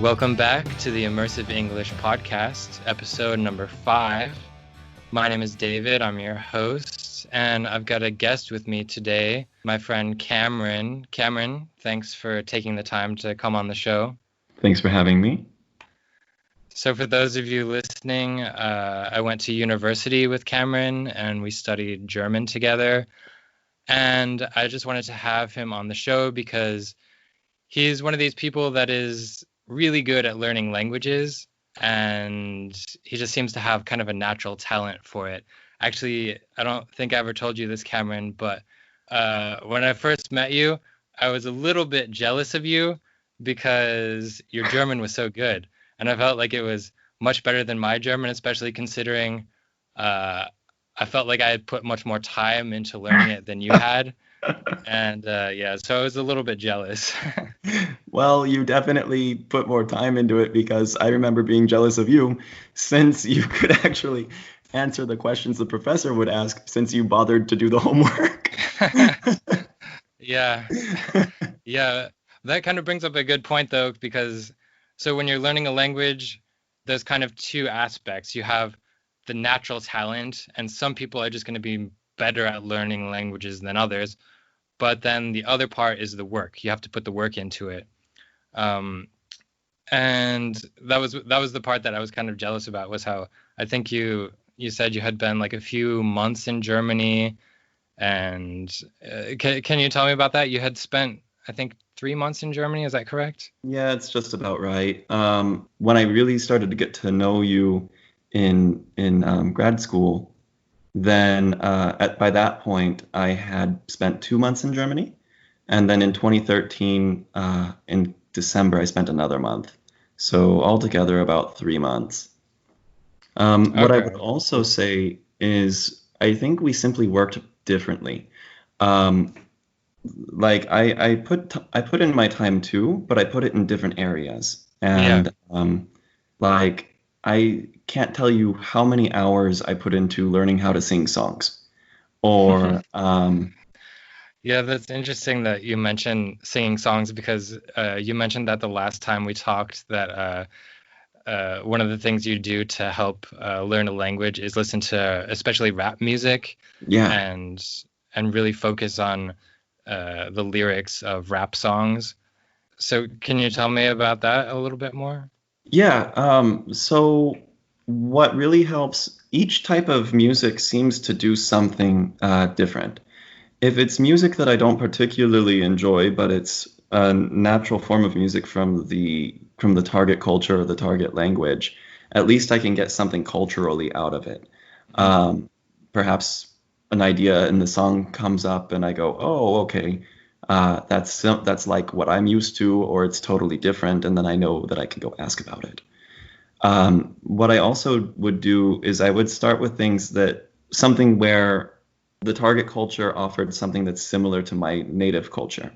Welcome back to the Immersive English Podcast, episode number 5. My name is David, I'm your host, and I've got a guest with me today, my friend Cameron. Cameron, thanks for taking the time to come on the show. Thanks for having me. So for those of you listening, I went to university with Cameron, and we studied German together, and I just wanted to have him on the show because he's one of these people that is really good at learning languages, and he just seems to have kind of a natural talent for it. Actually, I don't think I ever told you this, Cameron, but when I first met you, I was a little bit jealous of you because your German was so good, and I felt like it was much better than my German, especially considering I felt like I had put much more time into learning it than you had. And so I was a little bit jealous. Well, you definitely put more time into it because I remember being jealous of you since you could actually answer the questions the professor would ask since you bothered to do the homework. Yeah. That kind of brings up a good point, though, because so when you're learning a language, there's kind of two aspects. You have the natural talent, and some people are just going to be better at learning languages than others. But then the other part is the work. You have to put the work into it. And that was the part that I was kind of jealous about, was how I think you said you had been like a few months in Germany. And can you tell me about that? You had spent, I think, 3 months in Germany. Is that correct? Yeah, it's just about right. When I really started to get to know you in grad school, then by that point, I had spent 2 months in Germany. And then in 2013, in December, I spent another month. So altogether, about 3 months. What I would also say is I think we simply worked differently. Like I put in my time too, but I put it in different areas. And like I can't tell you how many hours I put into learning how to sing songs. Or Yeah, that's interesting that you mentioned singing songs, because you mentioned that the last time we talked that one of the things you do to help learn a language is listen to especially rap music. Yeah. And really focus on the lyrics of rap songs. So can you tell me about that a little bit more? Yeah. So what really helps, each type of music seems to do something different. If it's music that I don't particularly enjoy, but it's a natural form of music from the target culture or the target language, at least I can get something culturally out of it. Perhaps an idea in the song comes up and I go, oh, okay, that's like what I'm used to, or it's totally different, and then I know that I can go ask about it. What I also would do is I would start with something where the target culture offered something that's similar to my native culture.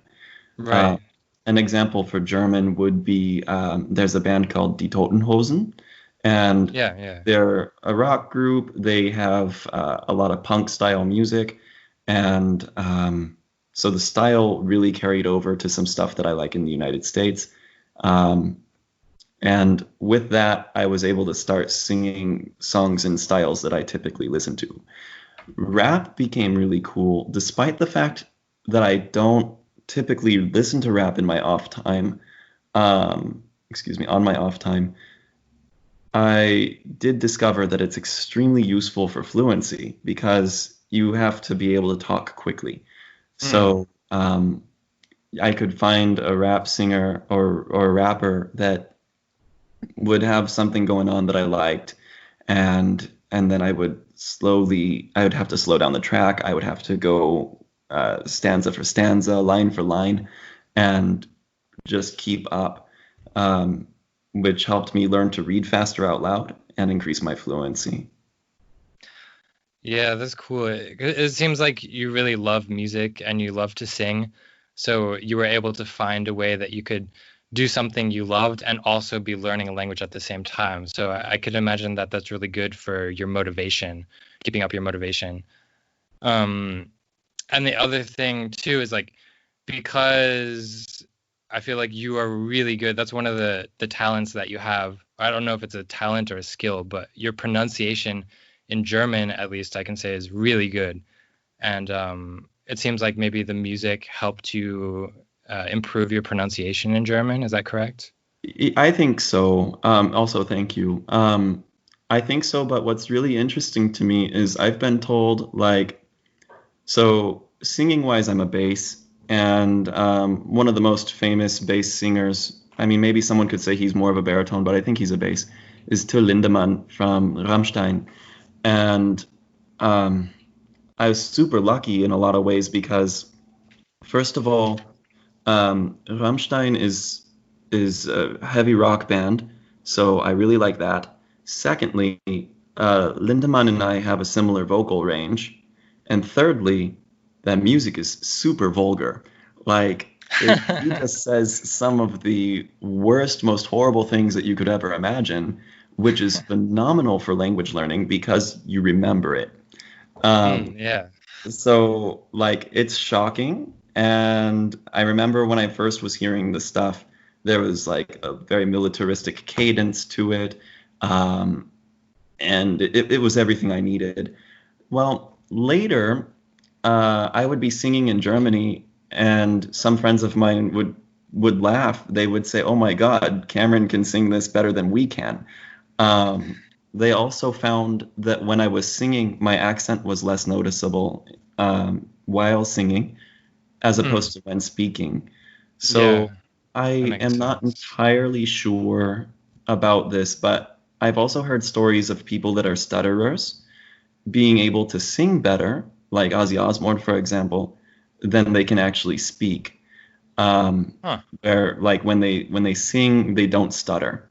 Right. An example for German would be there's a band called Die Toten Hosen, and they're a rock group. They have a lot of punk style music, and so the style really carried over to some stuff that I like in the United States. And with that, I was able to start singing songs in styles that I typically listen to. Rap became really cool, despite the fact that I don't typically listen to rap in my off time. On my off time. I did discover that it's extremely useful for fluency because you have to be able to talk quickly. So I could find a rap singer or a rapper that would have something going on that I liked, and then I would have to slow down the track. I would have to go stanza for stanza, line for line, and just keep up, which helped me learn to read faster out loud and increase my fluency. Yeah, that's cool. It seems like you really love music and you love to sing. So you were able to find a way that you could do something you loved and also be learning a language at the same time. So I could imagine that that's really good for your motivation, keeping up your motivation. And the other thing too is like, because I feel like you are really good. That's one of the talents that you have. I don't know if it's a talent or a skill, but your pronunciation in German, at least I can say, is really good. And it seems like maybe the music helped you improve your pronunciation in German. Is that correct? I think so. Also, thank you. I think so, but what's really interesting to me is I've been told, like, so singing wise, I'm a bass, and one of the most famous bass singers, I mean, maybe someone could say he's more of a baritone, but I think he's a bass, is Till Lindemann from Rammstein. And um, I was super lucky in a lot of ways because, first of all, Rammstein is a heavy rock band, so I really like that. Secondly, Lindemann and I have a similar vocal range, and thirdly, that music is super vulgar. Like he just says some of the worst, most horrible things that you could ever imagine, which is phenomenal for language learning because you remember it. Um, Yeah. so like it's shocking. And I remember when I first was hearing the stuff, there was like a very militaristic cadence to it. Um, and it was everything I needed. Well, later, I would be singing in Germany, and some friends of mine would laugh. They would say, "Oh my God, Cameron can sing this better than we can." Um, they also found that when I was singing, my accent was less noticeable while singing as Hmm. opposed to when speaking. Yeah, So I that makes am not sense. entirely sure about this, but I've also heard stories of people that are stutterers being able to sing better, like Ozzy Osbourne, for example, than they can actually speak. Huh. Where like when they sing, they don't stutter.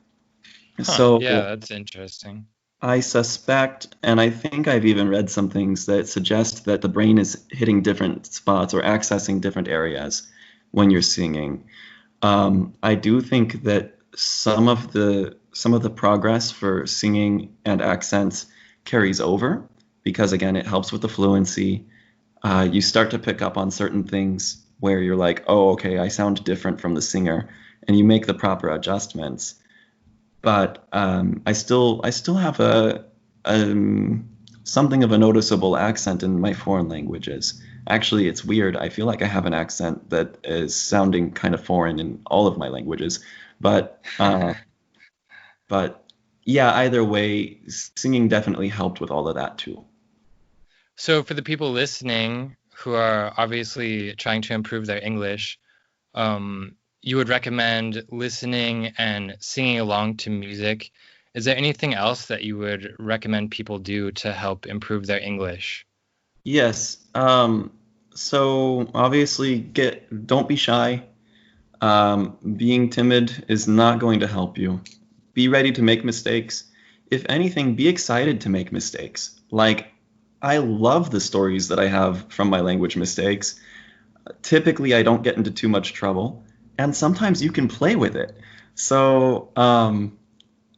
Huh. Yeah, So that's interesting. I suspect, and I think I've even read some things that suggest that the brain is hitting different spots or accessing different areas when you're singing. I do think that some of the progress for singing and accents carries over because again, it helps with the fluency. You start to pick up on certain things where you're like, oh, okay, I sound different from the singer, and you make the proper adjustments. But I still have a something of a noticeable accent in my foreign languages. Actually, it's weird. I feel like I have an accent that is sounding kind of foreign in all of my languages. But but yeah, either way, singing definitely helped with all of that too. So for the people listening who are obviously trying to improve their English, you would recommend listening and singing along to music. Is there anything else that you would recommend people do to help improve their English? Yes. So obviously, get don't be shy. Being timid is not going to help you. Be ready to make mistakes. If anything, be excited to make mistakes. Like, I love the stories that I have from my language mistakes. Typically, I don't get into too much trouble, and sometimes you can play with it. So,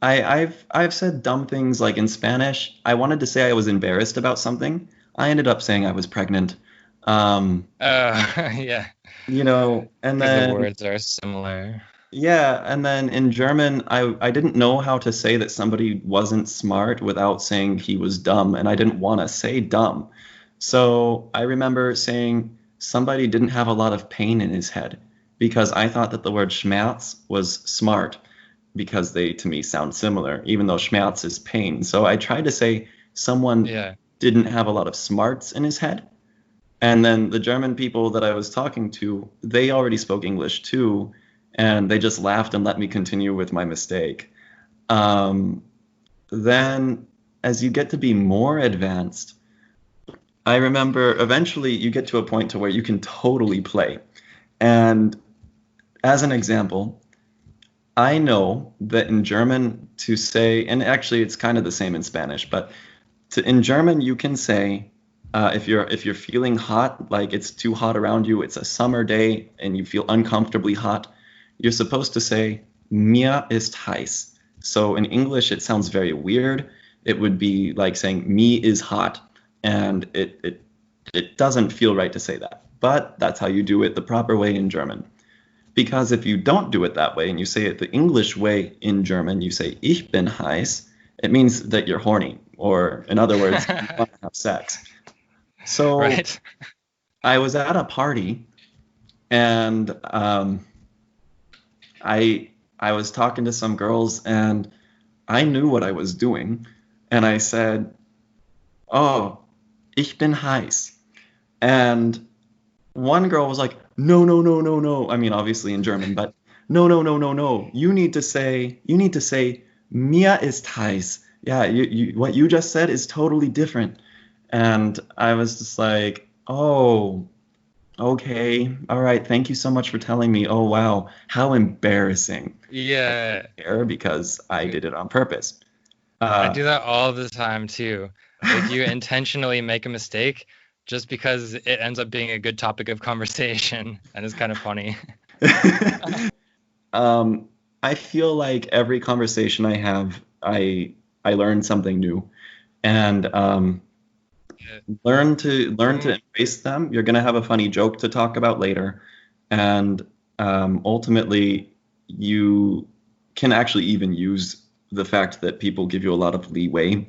I've said dumb things like in Spanish. I wanted to say I was embarrassed about something. I ended up saying I was pregnant. Um, Yeah, and because the then words are similar. yeah, and then in German, I didn't know how to say that somebody wasn't smart without saying he was dumb, and I didn't want to say dumb. So I remember saying somebody didn't have a lot of pain in his head because I thought that the word Schmerz was smart because they to me sound similar, even though Schmerz is pain. So I tried to say someone Yeah. didn't have a lot of smarts in his head. And then the German people that I was talking to, they already spoke English too, and they just laughed and let me continue with my mistake. Um, then, as you get to be more advanced, I remember eventually you get to a point to where you can totally play. And as an example, I know that in German to say, and actually it's kind of the same in Spanish, but in German you can say if you're feeling hot, like it's too hot around you, it's a summer day and you feel uncomfortably hot, you're supposed to say mir ist heiß. So in English it sounds very weird. It would be like saying me is hot, and it doesn't feel right to say that. But that's how you do it the proper way in German. Because if you don't do it that way and you say it the English way in German, you say ich bin heiß, it means that you're horny, or in other words, you want to have sex. So Right. I was at a party and I was talking to some girls and I knew what I was doing, and I said, "Oh, ich bin heiß." And one girl was like, "No, no, no, no, no." I mean, obviously in German, but no, no, no, no, no. You need to say, "Mir ist heiß." Yeah, what you just said is totally different. And I was just like, "Oh, okay, all right. Thank you so much for telling me. Oh, wow, how embarrassing." I Yeah. didn't care because I did it on purpose. I Uh, do that all the time too. Like you intentionally make a mistake just because it ends up being a good topic of conversation and it's kind of funny. um, I feel like every conversation I have, I learn something new, and learn to Mm, embrace them. You're gonna have a funny joke to talk about later, and ultimately, you can actually even use the fact that people give you a lot of leeway.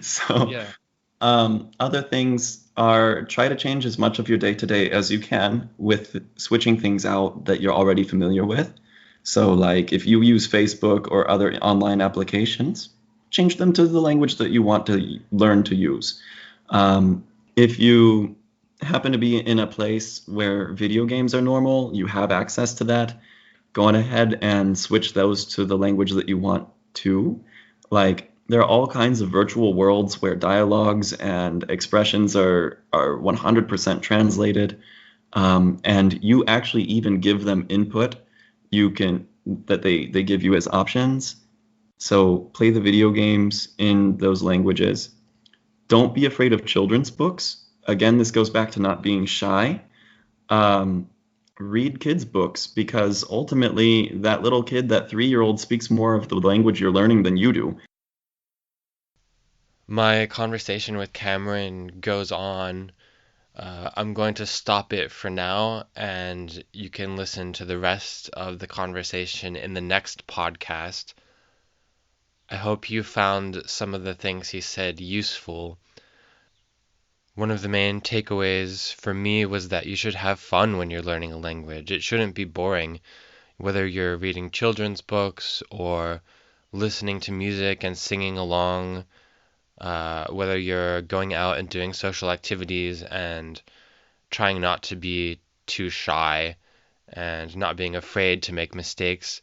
So, yeah. other things are try to change as much of your day to day as you can with switching things out that you're already familiar with. So, like if you use Facebook or other online applications, change them to the language that you want to learn to use. If you happen to be in a place where video games are normal, you have access to that, go on ahead and switch those to the language that you want to. Like there are all kinds of virtual worlds where dialogues and expressions are 100% translated, and you actually even give them input. You can that they give you as options. So play the video games in those languages. Don't be afraid of children's books. Again, this goes back to not being shy. Um, Read kids' books because ultimately that little kid, that 3-year-old, speaks more of the language you're learning than you do. My conversation with Cameron goes on. I'm going to stop it for now, and you can listen to the rest of the conversation in the next podcast. I hope you found some of the things he said useful. One of the main takeaways for me was that you should have fun when you're learning a language. It shouldn't be boring, whether you're reading children's books or listening to music and singing along, whether you're going out and doing social activities and trying not to be too shy and not being afraid to make mistakes.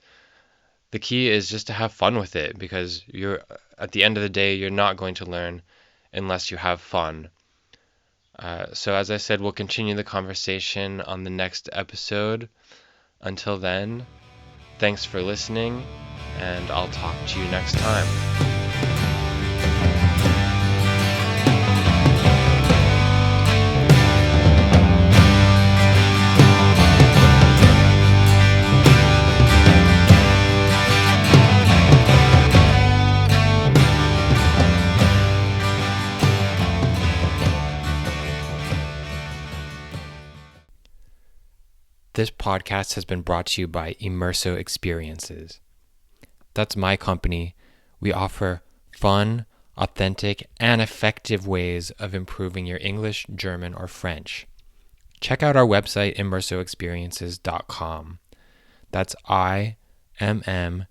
The key is just to have fun with it because you're at the end of the day you're not going to learn unless you have fun. So as I said, we'll continue the conversation on the next episode. Until then, thanks for listening, and I'll talk to you next time. This podcast has been brought to you by Immersive Experiences. That's my company. We offer fun, authentic, and effective ways of improving your English, German, or French. Check out our website, immersiveexperiences.com. That's IMMERSO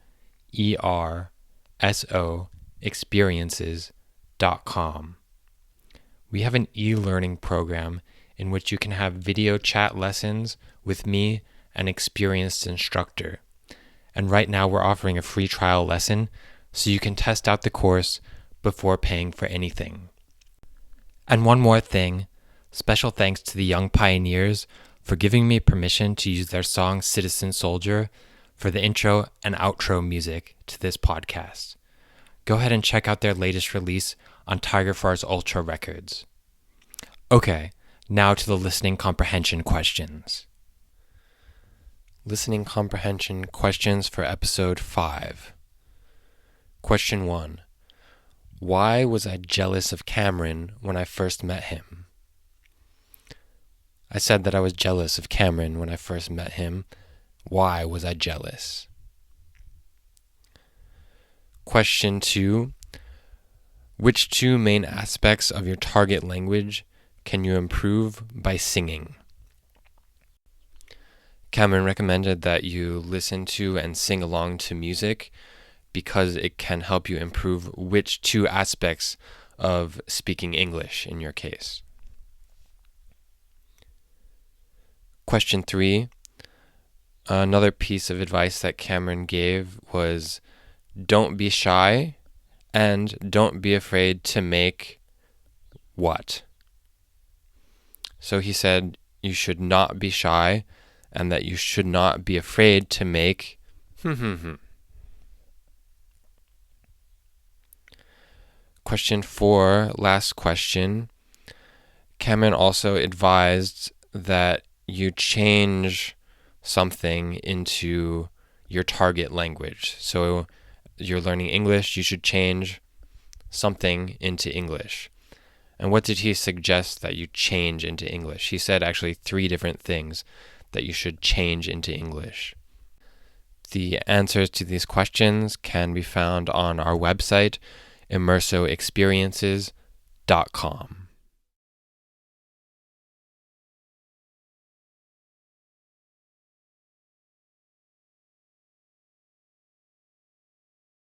experiences.com. We have an e-learning program in which you can have video chat lessons with me, an experienced instructor. And right now we're offering a free trial lesson so you can test out the course before paying for anything. And one more thing, special thanks to the Young Pioneers for giving me permission to use their song Citizen Soldier for the intro and outro music to this podcast. Go ahead and check out their latest release on Tiger Farce Ultra Records. Okay, now to the listening comprehension questions. Listening comprehension questions for episode 5. Question 1. Why was I jealous of Cameron when I first met him? I said that I was jealous of Cameron when I first met him. Why was I jealous? Question 2. Which two main aspects of your target language can you improve by singing? Cameron recommended that you listen to and sing along to music because it can help you improve which two aspects of speaking English in your case. Question 3. Another piece of advice that Cameron gave was don't be shy and don't be afraid to make what? So he said you should not be shy and that you should not be afraid to make Question 4, last question. Cameron also advised that you change something into your target language. So you're learning English, you should change something into English. And what did he suggest that you change into English? He said actually 3 different things that you should change into English. The answers to these questions can be found on our website, immersoexperiences.com.